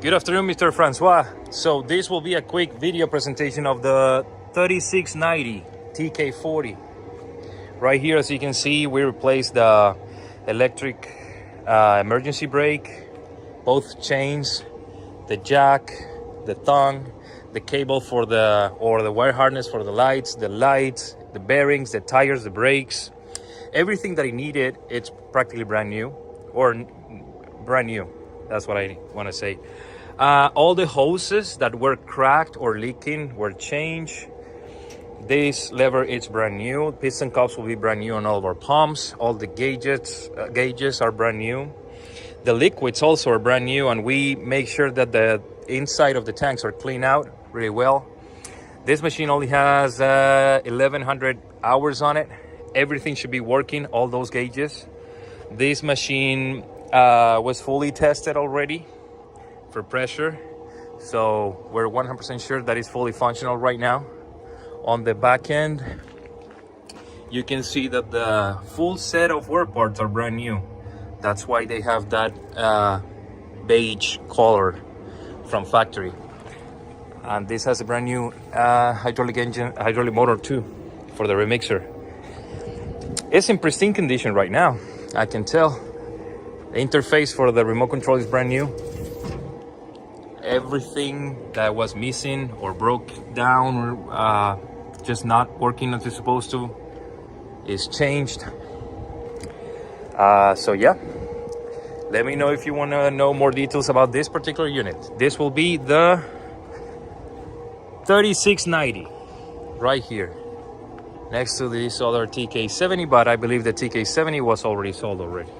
Good afternoon, Mr. Francois. So this will be a quick video presentation of the 3690 TK40. Right here, as you can see, we replaced the electric emergency brake, both chains, the jack, the tongue, the cable for the wire harness for the lights, the bearings, the tires, the brakes, everything that it needed. It's practically brand new, or brand new. That's what I want to say. All the hoses that were cracked or leaking were changed. This lever is brand new. Piston cups will be brand new on all of our pumps. All the gauges are brand new. The liquids also are brand new, and we make sure that the inside of the tanks are cleaned out really well. This machine only has 1100 hours on it. Everything should be working, all those gauges. This machine was fully tested already for pressure, so we're 100% sure that it's fully functional right now. On the back end, you can see that the full set of work parts are brand new. That's why they have that beige color from factory. And this has a brand new hydraulic motor too for the remixer. It's in pristine condition right now, I can tell. The interface for the remote control is brand new. Everything that was missing or broke down or just not working as it's supposed to is changed. So yeah, let me know if you want to know more details about this particular unit. This will be the 3690 right here next to this other TK70, but I believe the TK70 was already sold already.